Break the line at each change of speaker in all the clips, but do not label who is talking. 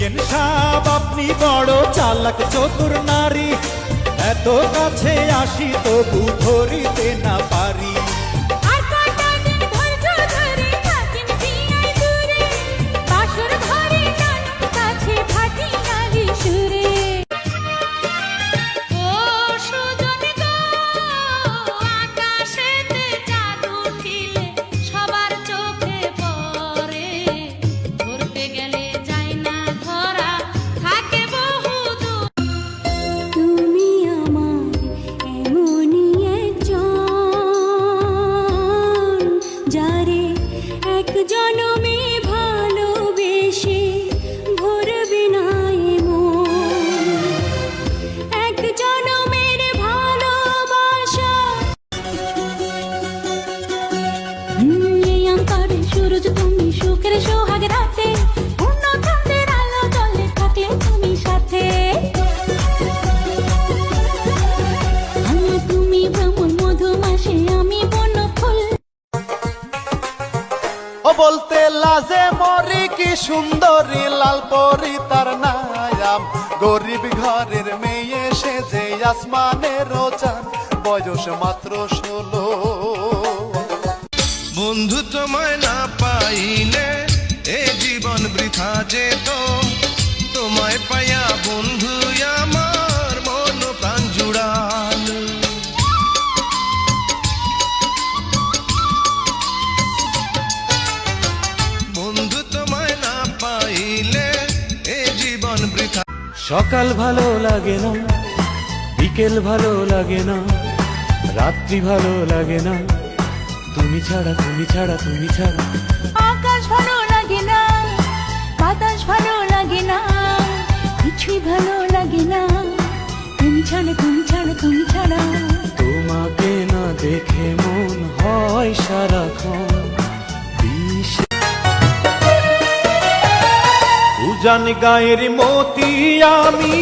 BN সাহেব আপনি বড় চালাক চতুর নারী, এত কাছে আসি তবু ধরিতে না পারি।
বলতে লাজে মরি কি সুন্দরী লাল পরি তার নাম, গরিব ঘরের মেয়ে সেজে আসমানের চাঁদ, বয়স মাত্র 16।
বন্ধু তোমায় না পাইলে এ জীবন বৃথা যেত, তোমায় পাইয়া বন্ধু আমার মন প্রাণ জুড়াল। বন্ধু তোমায় না পাইলে এ জীবন বৃথা।
সকাল ভালো লাগে না, বিকেল ভালো লাগে না, রাত্রি ভালো লাগে না, তুমি ছাড়া তুমি ছাড়া তুমি ছাড়া।
আকাশ ভালো লাগে না, বাতাস ভালো লাগে না, কিছুই ভালো লাগে না, তুমি ছাড়া তুমি ছাড়া তুমি ছাড়া।
তোমাকে না দেখে মন হয় সারাক্ষণ উজান গায়ের মতি, আমি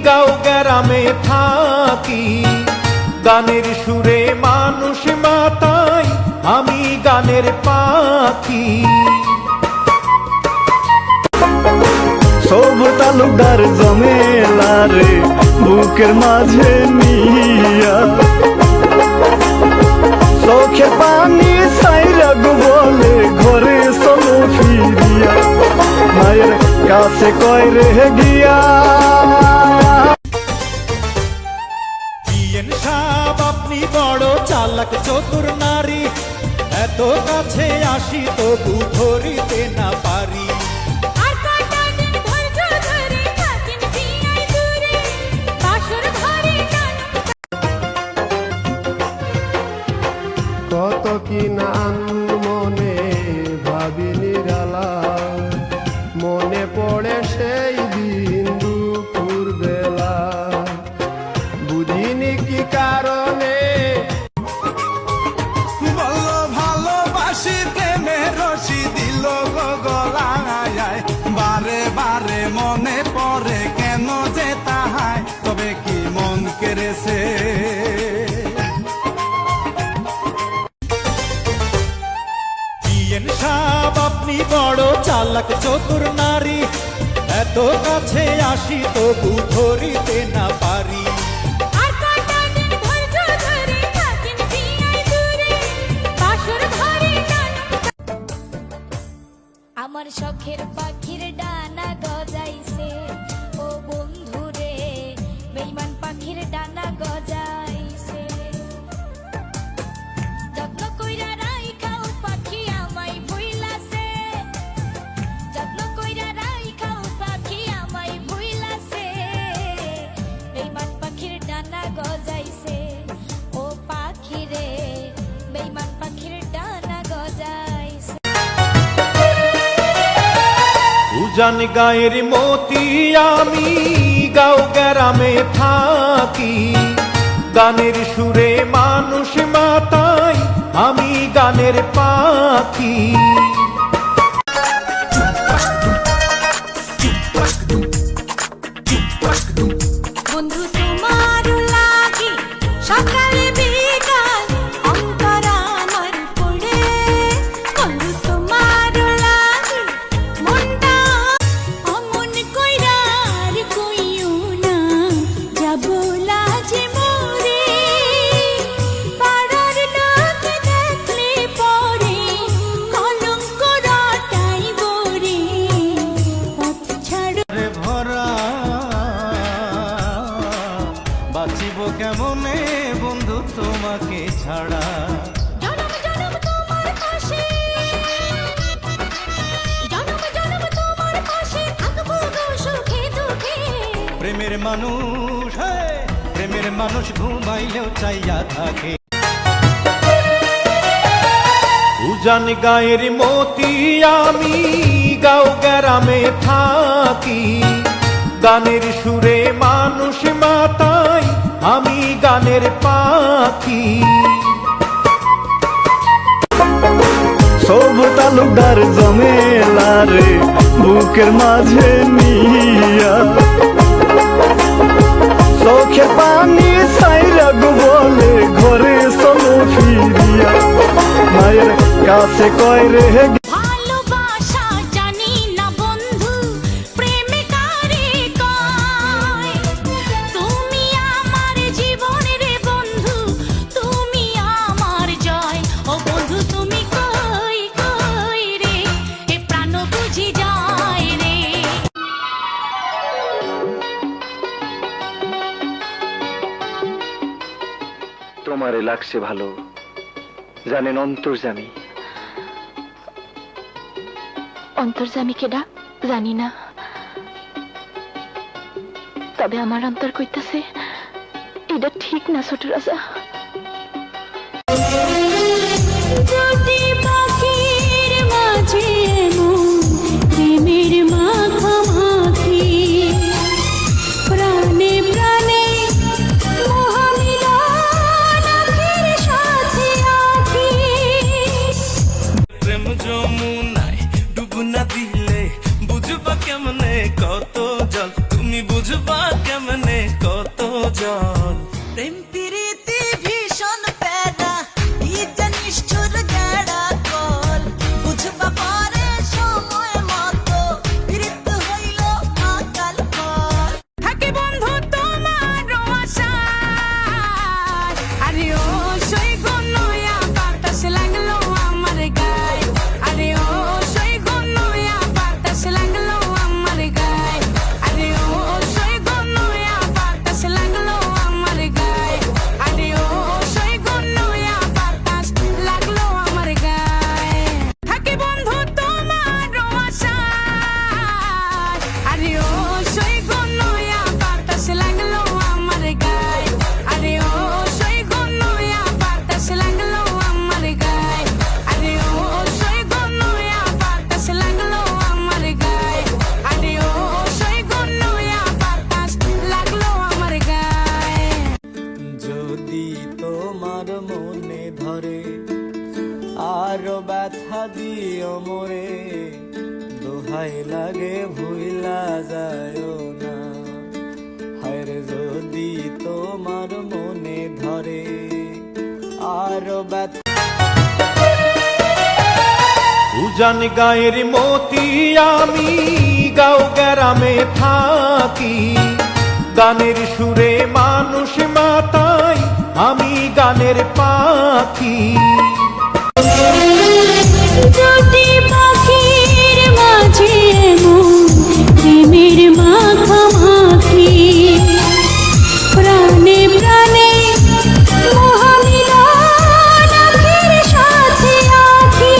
গাঁও গ্রামে থাকি, গানের সুরে মানুষ মাতাই, আমি গানের পাখি।
সব তালুকদার জমেলারে বুকের মাঝে নিয়া, চোখে পানি সাইরা বলে ঘরে চলো ফিরিয়া, মায়ের কাছে কয় রে গিয়া।
বিএন সাহেব আপনি বড় চালাক চতুর নারী, এত কাছে আসি তবু ধরিতে না পারি।
কত কি নাম মনে ভাবি নিরালা, মনে পড়ে সেই দিন দুপুর বেলা, বুঝিনি কি কারণে
বললো ভালোবাসি প্রেমের রশি দিল গলায়, বারে বারে মনে পড়ে কেন যে তাহাই, তবে কি মন কেড়েছে।
বিএন সাহেব আপনি বড় চালাক চতুর নারী, এত কাছে আসি তবু ধরিতে না পারি।
আমার শখের পাখির ডানা গজাইছে, ও বন্ধু রে বেঈমান পাখির ডানা গজাইছে। যত্ন কইরা রাইখাও পাখি আমায় ভুইলাছে, যত্ন কইরা রাইখাও পাখি আমায় ভুইলাছে। বেঈমান পাখির ডানা গজাইছে, ও পাখি রে বেঈমান পাখির ডানা গজাইছে।
উজান গায়ের মতি, আমি গাঁও গ্রামে থাকি, গানের সুরে মানুষ মাতাই, আমি গানের পাখি।
বন্ধু তোমার লাগি সকালে বিকাল অন্তর আমার পড়ে, বন্ধু তোমার লাগি মনটা অমন
প্রেমের মানুষ, প্রেমের মানুষ ঘুমাইলেও চাইয়া থাকে।
উজান গায়ের মতি আমি গাঁও গ্রামে থাকি, গানের সুরে মানুষ মাতাই আমি গানের পাখি।
সব তালুকদার জমেলা রে বুকের মাঝে নিয়া, চোখে পানি সাইরা গো বলে ঘরে চলো ফিরিয়া, মায়ের কাছে কয় রে
ভালোবাসা জানি না বন্ধু প্রেমে কারে কয়, তুমি আমার জীবনের বন্ধু, তুমি আমার জয়। ও বন্ধু তুমি কই কই রে, এ প্রাণ বুঝি যায় রে।
তোমারে লাগছে ভালো জানেন অন্তর্জামী।
অন্তর্জামী কেডা জানি না, তবে আমার অন্তর কইতাছে এটা ঠিক না ছোট রাজা।
যদি পাখির মাঝে এমন প্রেমের মাখামাখি, প্রাণে প্রাণে মহামিলন আখির সাথে আখি।
প্রেম যমুনায় ডুব না দিলে বুঝবা কেমনে কত জল, তুমি বুঝবা কেমনে কত জল।
প্রেম প্রীতি ভীষণ প্যারা, এই জানিস চোর গাড়া কল, বুঝবা পরে সময় মতো প্রীত হইল আকাল কল।
থাকে বন্ধু তোমার আশায়, আরে ও সই গনয়া বাতাস লাগলো আমার গায়ে, আরে ও সই গনয়া বাতাস লাগলো আমার গায়ে, আরে ও সই গনয়া বাতাস লাগলো আমার গায়ে, আরে ও সই গনয়া বাতাস লাগলো আমার গায়ে। থাকে বন্ধু তোমার আশায়, আরে ও সই গনয়া বাতাস লাগলো আমার গায়ে, আরে ও সই গনয়া বাতাস লাগলো আমার গায়ে, আরে ও সই গনয়া বাতাস লাগলো আমার গায়ে, আরে ও সই গনয়া বাতাস লাগলো আমার গায়ে।
যদি তোমার মনে ধরে আরো ব্যথা দিও মোরে, দোহাই লাগে ভুইলা যায়ও না। হায়রে যদি তোমার মনে ধরে আরো ব্যথা।
উজান গায়ের মতি আমি গাঁও গ্রামে থাকি, গানের সুরে মানুষ মাতাই আমি গানের পাখি।
যদি পাখির মাঝে এমন প্রেমের মাখামাখি, প্রাণে প্রাণে মহামিলন আখির সাথে আখি।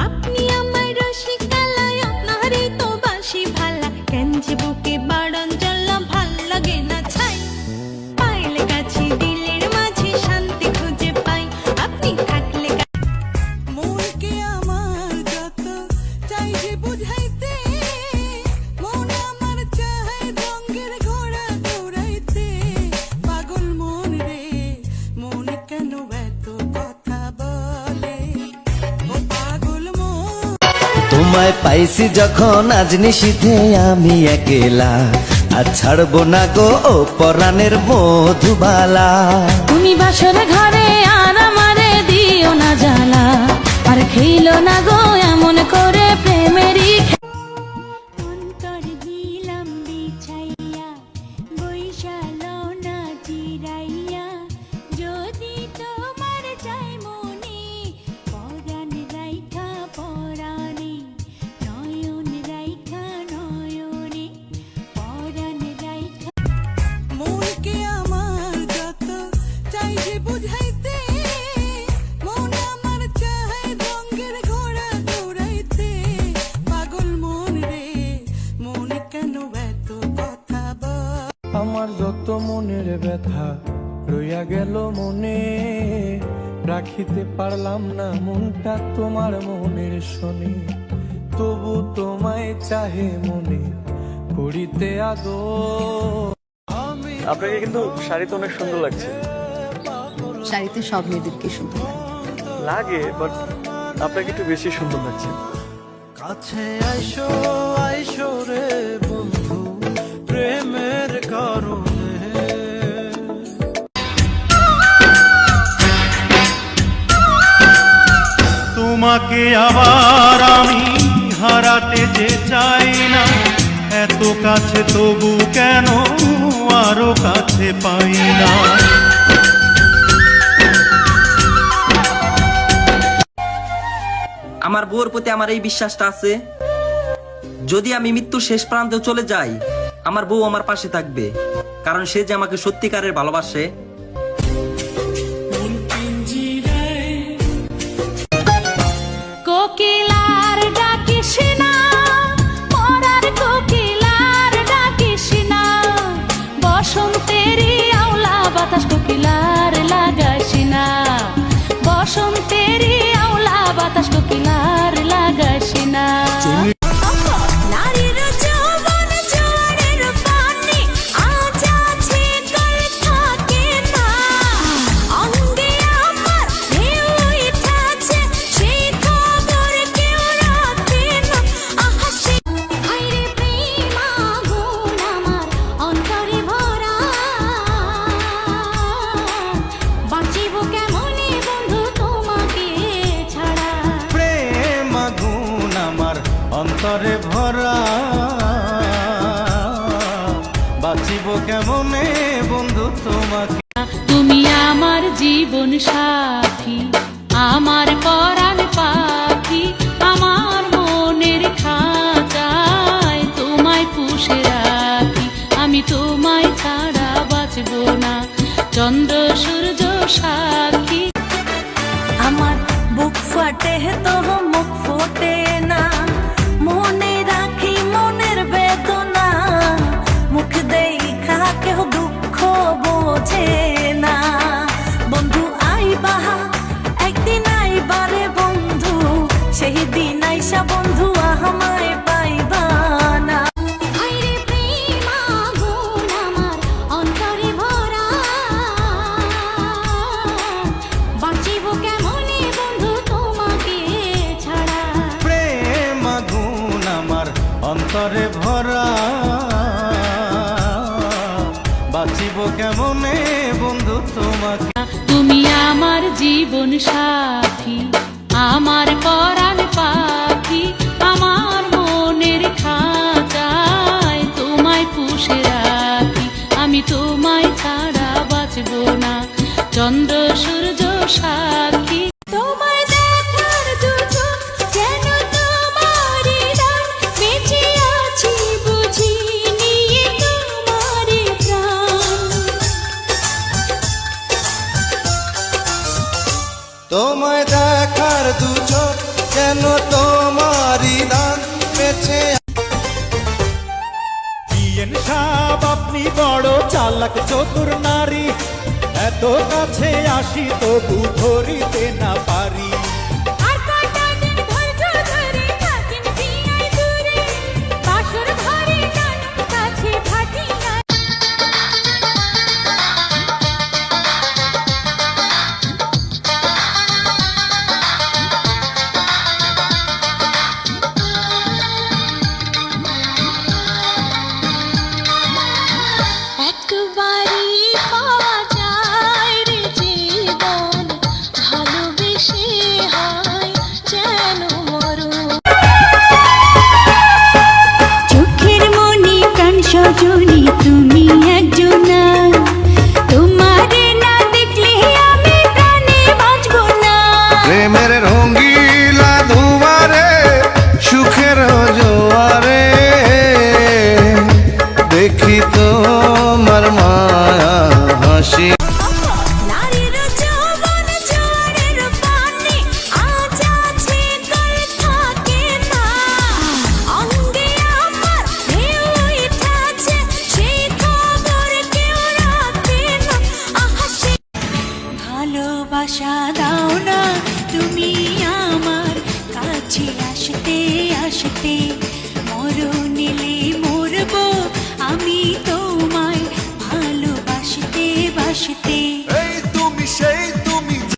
আপনি আমার রসিকালায়, আপনারই তো বাসি ভালা, কেন যে বুকে বাড়ন জ্বালা ভাল লাগে না ছাই, পাইলে কাছে দিলের মাঝে শান্তি খুঁজে পাই, আপনি থাকলে
মনকে আমার যত চাই যে বুঝাইতে, মন আমার চায় রঙের ঘোড়া দৌড়াইতে। পাগল মন রে, মন কেন এত কথা বলে, ও পাগল মন।
তোমায় পাইছি যখন আজ নিশীথে আমি একেলা, আর ছাড়বো না গো ও পরাণের মধুবালা।
তুমি বাসর ঘরে আর আমারে দিও না জ্বালা, আর খেইলো না গো এমন করে প্রেমেরই। অন্তর দিলাম বিছাইয়া, বৈশালো না জিরাইয়া, যদি তোমার চাই মনে, পরাণ রাইখা পরাণে, নয়ন রাইখা নয়নে, পরাণ রাইখা।
মনকে আমার যত চাই যে বুঝাইতে,
রাখিতে পারলাম না মনটা তোমার মনের শনি, তবু তোমায় চাহে মনে করিতে আদর।
আপনাকে কিন্তু শাড়িতে অনেক সুন্দর লাগছে।
শাড়িতে সব মেয়েদেরকে সুন্দর
লাগে, বাট আপনাকে একটু বেশি সুন্দর লাগছে।
কাছে আইসো আইসো রে বন্ধু প্রেমের কারণে।
তোমাকে আবার আমি হারাতে যে চাই না, এত কাছে তবু কেন আরো কাছে পাই না।
আমার বউর প্রতি আমার এই বিশ্বাসটা আছে, যদি আমি মৃত্যুর শেষ প্রান্তে চলে যাই আমার বউ আমার পাশে থাকবে, কারণ সে যে আমাকে সত্যিকারের ভালোবাসে।
কোকিলার ডাকিস না, পরার কোকিলার ডাকিস না, বসন্তেরই আওলা বাতাস কোকিলার লাগাইস না, বসন্তেরই আওলা বাতাস কোকিলার লাগাইস না। নারীর যৌবন জোয়ারের পানি, আজ আছে কাল থাকে না, অঙ্গে আমার ঢেউ উঠেছে, সেই খবর কেউ রাখে না। আহা সে হায়রে প্রেম আগুন আমার অন্তরে ভরা, বাঁচিব কেমনে বন্ধু তোমাকে ছাড়া।
প্রেম আগুন আমার অন্তরে ভরা, বাঁচিব কেমনে বন্ধু তোমাকে।
তুমি আমার জীবন সাথী, আমার পরাণ পাখি, আমার মনের খাঁচায় তোমায় পুষে রাখি, আমি তোমায় ছাড়া বাঁচব না, চন্দ্র সূর্য সাক্ষী। আমার বুক ফাটে তো মুখ ফোটে না, মনে রাখি মনের বেদনা, মুখ দেখা কেউ দুঃখ বোঝে না। বন্ধু আইবা একদিন আইবারে বন্ধু, সেই দিন আইসা বন্ধু আমায় পাইবা না। হায়রে প্রেম আগুন আমার অন্তরে ভরা, বাঁচিব কেমনে বন্ধু তোমাকে ছাড়া।
প্রেম আগুন আমার অন্তরে ভরা, বাঁচিব কেমনে বন্ধু তোমাকে।
তুমি আমার জীবন সাথী, আমার পরাণ পাখি, আমার মনের খাঁচায় তোমায় পুষে রাখি, আমি তোমায় ছাড়া বাঁচব না, চন্দ্র সূর্য সাক্ষী। তোমায় দেখার দুটো যেন তোমারই দান, বেঁচে আছি বুঝি নিয়ে তোমারই প্রাণ।
তোমায় দেখার দু চোখ যেন তোমারই দান, বেঁচে।
জিএন সাহেব আপনি বড় চালাক চতুর নারী, এত কাছে আসি তবু ধরিতে না পারি।
আর কয়টা দিন ধৈর্য ধরে থাকেন পিয়াই দূরে, বাসর ঘরে নানুর কাছে ফাটি না। একবারই পাওয়া যায় রে জীবন, ভালোবেসে
ভালোবাসা দাও না তুমি আমার কাছে আসতে আসতে মরণ এলে মরবো আমি তোমায় ভালোবাসতে বাসতে।